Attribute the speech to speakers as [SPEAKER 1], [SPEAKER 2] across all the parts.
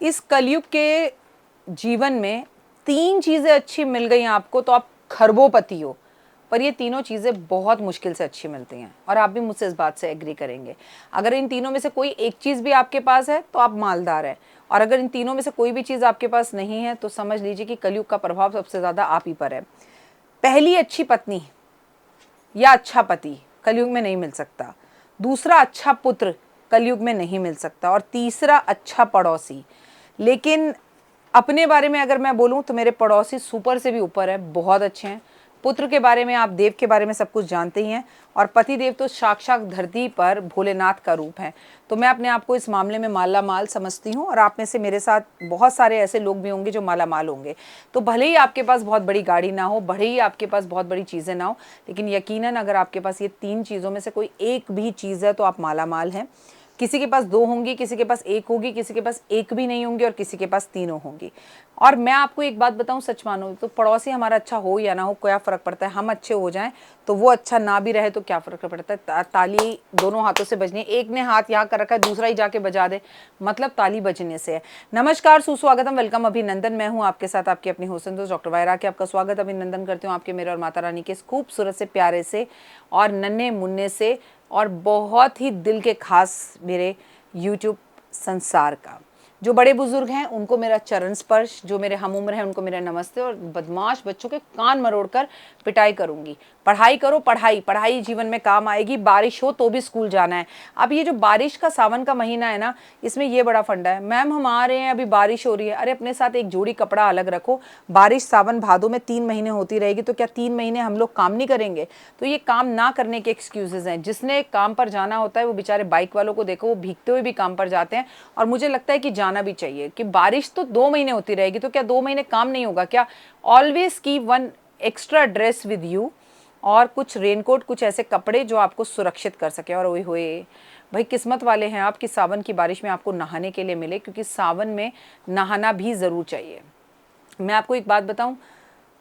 [SPEAKER 1] इस कलयुग के जीवन में 3 चीज़ें अच्छी मिल गई आपको तो आप खरबोपति हो, पर ये तीनों चीज़ें बहुत मुश्किल से अच्छी मिलती हैं और आप भी मुझसे इस बात से एग्री करेंगे। अगर इन तीनों में से कोई एक चीज़ भी आपके पास है तो आप मालदार हैं, और अगर इन तीनों में से कोई भी चीज़ आपके पास नहीं है तो समझ लीजिए कि कलयुग का प्रभाव सबसे ज़्यादा आप ही पर है। पहली, अच्छी पत्नी या अच्छा पति कलयुग में नहीं मिल सकता। दूसरा, अच्छा पुत्र कलयुग में नहीं मिल सकता। और तीसरा, अच्छा पड़ोसी। लेकिन अपने बारे में अगर मैं बोलूं तो मेरे पड़ोसी सुपर से भी ऊपर है, बहुत अच्छे हैं। पुत्र के बारे में आप देव के बारे में सब कुछ जानते ही हैं, और पति देव तो साक्षात धरती पर भोलेनाथ का रूप है। तो मैं अपने आप को इस मामले में माला माल समझती हूँ, और आप में से मेरे साथ बहुत सारे ऐसे लोग भी होंगे जो माला माल होंगे। तो भले ही आपके पास बहुत बड़ी गाड़ी ना हो, भले ही आपके पास बहुत बड़ी चीज़ें ना हो, लेकिन यकीनन अगर आपके पास ये 3 चीज़ों में से कोई एक भी चीज़ है तो आप माला माल हैं। किसी के पास 2 होंगी, किसी के पास 1 होगी, किसी के पास 1 भी नहीं होंगी, और किसी के पास तीनों होंगी। और मैं आपको एक बात बताऊं, सच मानो तो पड़ोसी हमारा अच्छा हो या ना हो क्या फ़र्क पड़ता है। हम अच्छे हो जाएं तो वो अच्छा ना भी रहे तो क्या फ़र्क पड़ता है। ताली दोनों हाथों से बजनी है, एक ने हाथ यहाँ कर रखा है दूसरा ही जाके बजा दे, मतलब ताली बजने से है। नमस्कार, सुस्वागतम, वेलकम, अभिनंदन। मैं हूँ आपके साथ आपकी अपनी होसन दोस्त डॉक्टर वायरा के आपका स्वागत अभिनंदन करती हूँ आपके, मेरे और माता रानी के इस खूबसूरत से, प्यारे से और नन्हे मुन्ने से और बहुत ही दिल के खास मेरे यूट्यूब संसार का। जो बड़े बुजुर्ग हैं उनको मेरा चरण स्पर्श, जो मेरे हम उम्र हैं उनको मेरा नमस्ते, और बदमाश बच्चों के कान मरोड़कर पिटाई करूंगी। पढ़ाई करो, पढ़ाई पढ़ाई जीवन में काम आएगी। बारिश हो तो भी स्कूल जाना है। अब ये जो बारिश का, सावन का महीना है ना, इसमें ये बड़ा फंडा है। मैम हम आ रहे हैं, अभी बारिश हो रही है। अरे अपने साथ एक जोड़ी कपड़ा अलग रखो। बारिश सावन भादों में 3 महीने होती रहेगी, तो क्या 3 महीने हम लोग काम नहीं करेंगे? तो ये काम ना करने के एक्सक्यूजेज हैं। जिसने काम पर जाना होता है वो बेचारे बाइक वालों को देखो, वो भीगते हुए भी काम पर जाते हैं, और मुझे लगता है कि जाना भी चाहिए। कि बारिश तो 2 महीने होती रहेगी, तो क्या 2 महीने काम नहीं होगा क्या? Always keep one extra dress with you, और कुछ रेनकोट, कुछ ऐसे कपड़े जो आपको सुरक्षित कर सके। और ओए होए भाई, किस्मत वाले हैं आप कि सावन की बारिश में आपको नहाने के लिए मिले, क्योंकि सावन में नहाना भी ज़रूर चाहिए। मैं आपको एक बात बताऊं,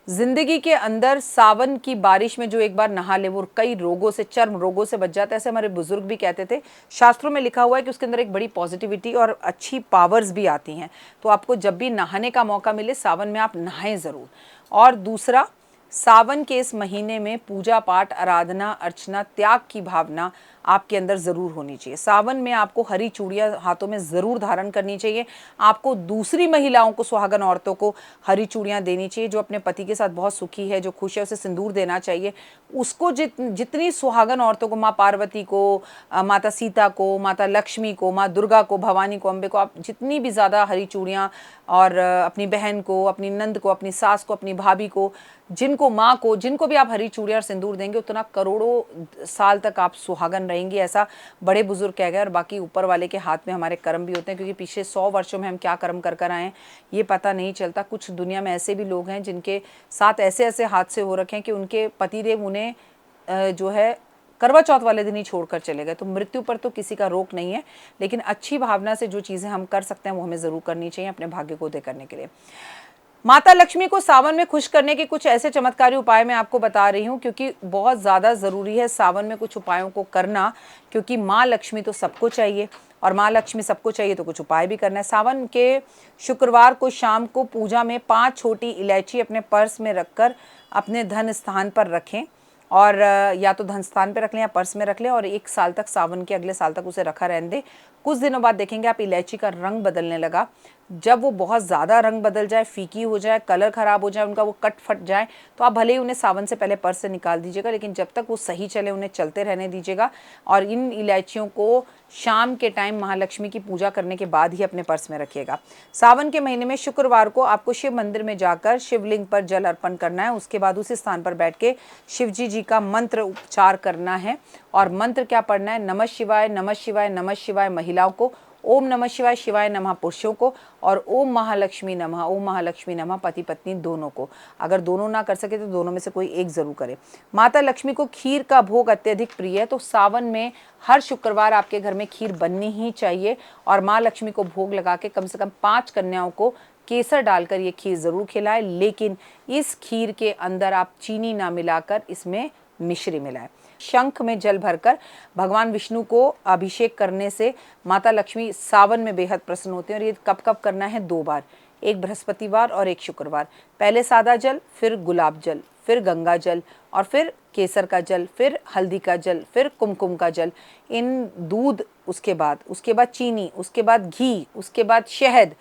[SPEAKER 1] जिंदगी के अंदर सावन की बारिश में जो एक बार नहा ले वो कई रोगों से, चर्म रोगों से बच जाता है। ऐसे हमारे बुजुर्ग भी कहते थे। शास्त्रों में लिखा हुआ है कि उसके अंदर एक बड़ी पॉजिटिविटी और अच्छी पावर्स भी आती हैं। तो आपको जब भी नहाने का मौका मिले सावन में आप नहाएं ज़रूर। और दूसरा, सावन के इस महीने में पूजा पाठ, आराधना, अर्चना, त्याग की भावना आपके अंदर ज़रूर होनी चाहिए। सावन में आपको हरी चूड़ियाँ हाथों में ज़रूर धारण करनी चाहिए। आपको दूसरी महिलाओं को, सुहागन औरतों को हरी चूड़ियाँ देनी चाहिए। जो अपने पति के साथ बहुत सुखी है, जो खुश है, उसे सिंदूर देना चाहिए। उसको जितनी सुहागन औरतों को, माँ पार्वती को, माता सीता को, माता लक्ष्मी को, माँ दुर्गा को, भवानी को, अम्बे को, आप जितनी भी ज़्यादा हरी चूड़ियाँ, और अपनी बहन को, अपनी नंद को, अपनी सास को, अपनी भाभी को, जिनको, माँ को, जिनको भी आप हरी चूड़ियाँ और सिंदूर देंगे उतना करोड़ों साल तक आप सुहागन रहेंगी, ऐसा बड़े बुजुर्ग कह गए। और बाकी ऊपर वाले के हाथ में हमारे कर्म भी होते हैं, क्योंकि पिछले 100 वर्षों में हम क्या कर्म कर कर आए हैं ये पता नहीं चलता। कुछ दुनिया में ऐसे भी लोग हैं जिनके साथ ऐसे ऐसे हादसे हो रखे हैं कि उनके पतिदेव उन्हें जो है करवा चौथ वाले दिन ही छोड़कर चले गए। तो मृत्यु पर तो किसी का रोक नहीं है, लेकिन अच्छी भावना से जो चीज़ें हम कर सकते हैं वो हमें ज़रूर करनी चाहिए अपने भाग्य को उदय करने के लिए। माता लक्ष्मी को सावन में खुश करने के कुछ ऐसे चमत्कारी उपाय मैं आपको बता रही हूँ, क्योंकि बहुत ज़्यादा ज़रूरी है सावन में कुछ उपायों को करना, क्योंकि माँ लक्ष्मी तो सबको चाहिए, और माँ लक्ष्मी सबको चाहिए तो कुछ उपाय भी करना है। सावन के शुक्रवार को शाम को पूजा में 5 छोटी इलायची अपने पर्स में रखकर अपने धन स्थान पर रखें, और या तो धन स्थान पे रख लें या पर्स में रख लें, और 1 साल तक, सावन के अगले साल तक उसे रखा रहने दें। कुछ दिनों बाद देखेंगे आप इलायची का रंग बदलने लगा। जब वो बहुत ज़्यादा रंग बदल जाए, फीकी हो जाए, कलर ख़राब हो जाए, उनका वो कट फट जाए, तो आप भले ही उन्हें सावन से पहले पर्स से निकाल दीजिएगा, लेकिन जब तक वो सही चले उन्हें चलते रहने दीजिएगा। और इन इलायचियों को शाम के टाइम महालक्ष्मी की पूजा करने के बाद ही अपने पर्स में रखिएगा। सावन के महीने में शुक्रवार को आपको शिव मंदिर में जाकर शिवलिंग पर जल अर्पण करना है। उसके बाद उसी स्थान पर बैठ के शिवजी जी का मंत्र उच्चार करना है। और मंत्र क्या पढ़ना है? नमः शिवाय, नमः शिवाय, नमः शिवाय महिलाओं को, ओम नमः शिवाय, शिवाय नमः पुरुषों को, और ओम महालक्ष्मी नमः, ओम महालक्ष्मी नमः पति पत्नी दोनों को। अगर दोनों ना कर सके तो दोनों में से कोई एक ज़रूर करे। माता लक्ष्मी को खीर का भोग अत्यधिक प्रिय है, तो सावन में हर शुक्रवार आपके घर में खीर बननी ही चाहिए। और माँ लक्ष्मी को भोग लगा के कम से कम 5 कन्याओं को केसर डालकर ये खीर ज़रूर खिलाएं, लेकिन इस खीर के अंदर आप चीनी ना मिलाकर इसमें मिश्री मिलाएं। शंख में जल भरकर भगवान विष्णु को अभिषेक करने से माता लक्ष्मी सावन में बेहद प्रसन्न होते हैं। और ये कब कब करना है? 2 बार, एक बृहस्पतिवार और एक शुक्रवार। पहले सादा जल, फिर गुलाब जल, फिर गंगा जल, और फिर केसर का जल, फिर हल्दी का जल, फिर कुमकुम का जल, इन दूध, उसके बाद चीनी, उसके बाद घी, उसके बाद शहद।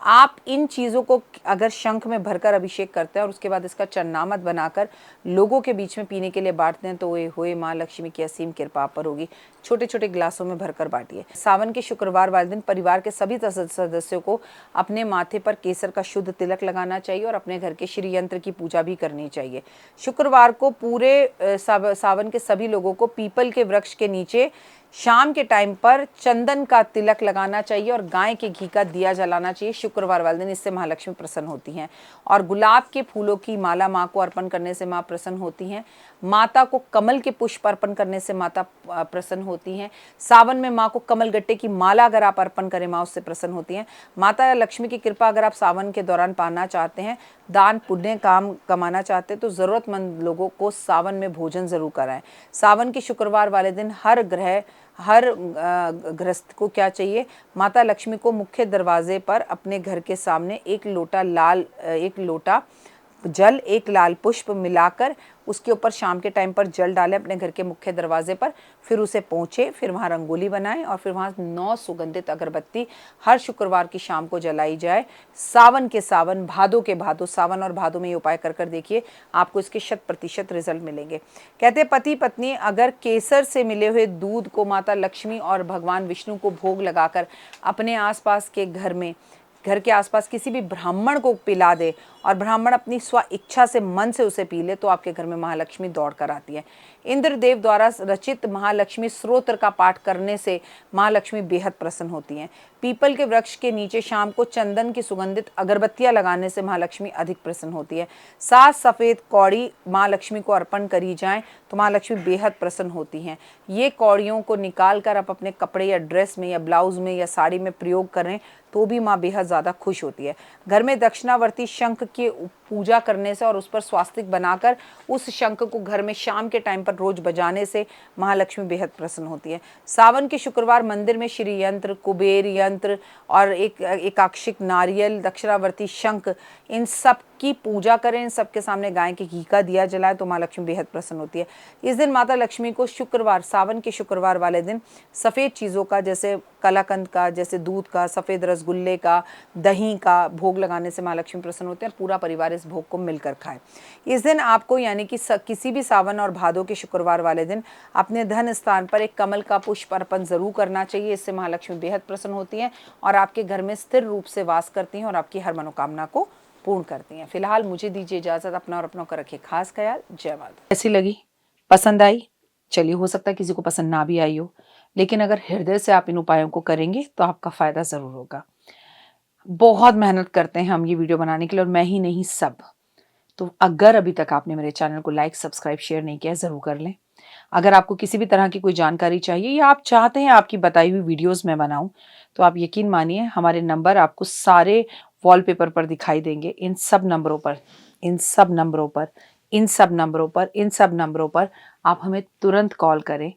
[SPEAKER 1] आप इन चीज़ों को अगर शंख में भरकर अभिषेक करते हैं और उसके बाद इसका चन्नामत बनाकर लोगों के बीच में पीने के लिए बांटते हैं, तो ओए होए माँ लक्ष्मी की असीम कृपा आप पर होगी। छोटे छोटे गिलासों में भरकर बांटिए। सावन के शुक्रवार वाले दिन परिवार के सभी सदस्यों को अपने माथे पर केसर का शुद्ध तिलक लगाना चाहिए और अपने घर के श्री यंत्र की पूजा भी करनी चाहिए। शुक्रवार को पूरे सावन के सभी लोगों को पीपल के वृक्ष के नीचे शाम के टाइम पर चंदन का तिलक लगाना चाहिए और गाय के घी का दिया जलाना चाहिए शुक्रवार वाले दिन। इससे महालक्ष्मी प्रसन्न होती हैं। और गुलाब के फूलों की माला माँ को अर्पण करने से माँ प्रसन्न होती हैं। माता को कमल के पुष्प अर्पण करने से माता प्रसन्न होती हैं। सावन में माँ को कमल गट्टे की माला अगर आप अर्पण करें, माँ उससे प्रसन्न होती हैं। माता लक्ष्मी की कृपा अगर आप सावन के दौरान पाना चाहते हैं, दान पुण्य काम कमाना चाहते हैं, तो ज़रूरतमंद लोगों को सावन में भोजन ज़रूर कराएं। सावन के शुक्रवार वाले दिन हर गृहस्थ को क्या चाहिए? माता लक्ष्मी को मुख्य दरवाजे पर अपने घर के सामने एक लोटा जल, एक लाल पुष्प मिलाकर उसके ऊपर शाम के टाइम पर जल डालें अपने घर के मुख्य दरवाजे पर, फिर उसे पोंछें, फिर वहाँ रंगोली बनाएं और फिर वहाँ 9 सुगंधित अगरबत्ती हर शुक्रवार की शाम को जलाई जाए। सावन के सावन, भादों के भादों, सावन और भादों में ये उपाय कर देखिए, आपको इसके 100% रिजल्ट मिलेंगे। कहते हैं पति पत्नी अगर केसर से मिले हुए दूध को माता लक्ष्मी और भगवान विष्णु को भोग लगाकर अपने आसपास के घर के आसपास किसी भी ब्राह्मण को पिला दे और ब्राह्मण अपनी स्व इच्छा से मन से उसे पी ले, तो आपके घर में महालक्ष्मी दौड़ कर आती है। इंद्रदेव द्वारा रचित महालक्ष्मी स्तोत्र का पाठ करने से महालक्ष्मी बेहद प्रसन्न होती हैं। पीपल के वृक्ष के नीचे शाम को चंदन की सुगंधित अगरबत्तियां लगाने से महालक्ष्मी अधिक प्रसन्न होती है। 7 सफ़ेद कौड़ी महालक्ष्मी को अर्पण करी जाएं तो महालक्ष्मी बेहद प्रसन्न होती हैं। ये कौड़ियों को निकाल कर आप अपने कपड़े या ड्रेस में या ब्लाउज में या साड़ी में प्रयोग करें तो भी माँ बेहद ज़्यादा खुश होती है। घर में दक्षिणावर्ती शंख की पूजा करने से और उस पर स्वास्तिक बनाकर उस शंख को घर में शाम के टाइम पर रोज बजाने से महालक्ष्मी बेहद प्रसन्न होती है। सावन के शुक्रवार मंदिर में श्री यंत्र, कुबेर यंत्र और एकाक्षिक नारियल, दक्षिणावर्ती शंख, इन सब की पूजा करें। इन सब के सामने गाय के घी का दिया जलाए तो माँ लक्ष्मी बेहद प्रसन्न होती है। इस दिन माता लक्ष्मी को शुक्रवार, सावन के शुक्रवार वाले दिन सफ़ेद चीज़ों का, जैसे कलाकंद का, जैसे दूध का, सफ़ेद रसगुल्ले का, दही का भोग लगाने से माँ लक्ष्मी प्रसन्न होते हैं और पूरा परिवार इस भोग को मिलकर खाए। इस दिन आपको यानी कि किसी भी सावन और भादों के शुक्रवार वाले दिन अपने धन स्थान पर एक कमल का पुष्प अर्पण ज़रूर करना चाहिए। इससे महालक्ष्मी बेहद प्रसन्न होती हैं और आपके घर में स्थिर रूप से वास करती हैं और आपकी हर मनोकामना को पूर्ण करती हैं। फिलहाल मुझे दीजिए इजाज़त। अपना और अपनों का रखिए खास ख्याल। जय माता। कैसी लगी? पसंद आई? चलिए, हो सकता है किसी को पसंद ना भी आई हो, लेकिन अगर हृदय से आप इन उपायों को करेंगे तो आपका फ़ायदा ज़रूर होगा। बहुत मेहनत करते हैं हम ये वीडियो बनाने के लिए, और मैं ही नहीं, सब। तो अगर अभी तक आपने मेरे चैनल को लाइक, सब्सक्राइब, शेयर नहीं किया, ज़रूर कर लें। अगर आपको किसी भी तरह की कोई जानकारी चाहिए या आप चाहते हैं आपकी बताई हुई वीडियोस मैं बनाऊं, तो आप यकीन मानिए हमारे नंबर आपको सारे वॉलपेपर पर दिखाई देंगे। इन सब नंबरों पर आप हमें तुरंत कॉल करें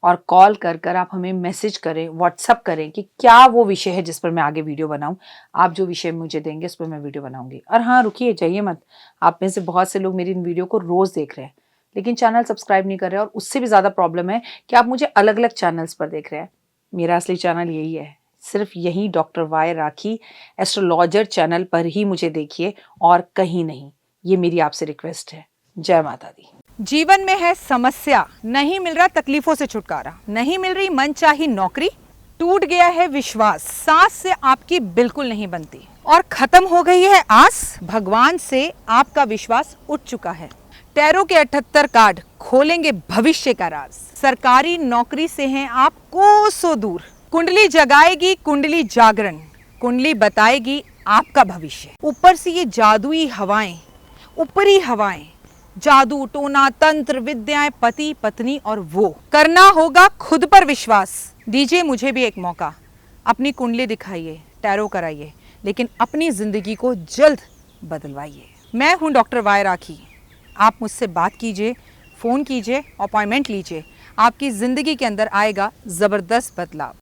[SPEAKER 1] और कॉल कर आप हमें मैसेज करें, व्हाट्सअप करें कि क्या वो विषय है जिस पर मैं आगे वीडियो बनाऊं। आप जो विषय मुझे देंगे उस पर मैं वीडियो बनाऊंगी। और हाँ, रुकिए, जाइए मत। आप में से बहुत से लोग मेरी इन वीडियो को रोज़ देख रहे हैं लेकिन चैनल सब्सक्राइब नहीं कर रहे, और उससे भी ज़्यादा प्रॉब्लम है कि आप मुझे अलग अलग चैनल्स पर देख रहे हैं। मेरा असली चैनल यही है, सिर्फ यही डॉक्टर वाई राखी एस्ट्रोलॉजर चैनल पर ही मुझे देखिए और कहीं नहीं। ये मेरी आपसे रिक्वेस्ट है। जय माता दी। जीवन में है समस्या, नहीं मिल रहा तकलीफों से छुटकारा, नहीं मिल रही मनचाही नौकरी, टूट गया है विश्वास, सांस से आपकी बिल्कुल नहीं बनती और खत्म हो गई है आस, भगवान से आपका विश्वास उठ चुका है। टैरो के 78 कार्ड खोलेंगे भविष्य का राज। सरकारी नौकरी से हैं आप कोसों दूर। कुंडली जगाएगी कुंडली जागरण, कुंडली बताएगी आपका भविष्य। ऊपर से ये जादुई हवाएं, ऊपरी हवाएं, जादू टोना तंत्र विद्याएं, पति पत्नी और वो। करना होगा खुद पर विश्वास। दीजिए मुझे भी एक मौका, अपनी कुंडली दिखाइए, टैरो कराइए, लेकिन अपनी जिंदगी को जल्द बदलवाइए। मैं हूं डॉक्टर वाई राखी। आप मुझसे बात कीजिए, फ़ोन कीजिए, अपॉइंटमेंट लीजिए, आपकी ज़िंदगी के अंदर आएगा ज़बरदस्त बदलाव।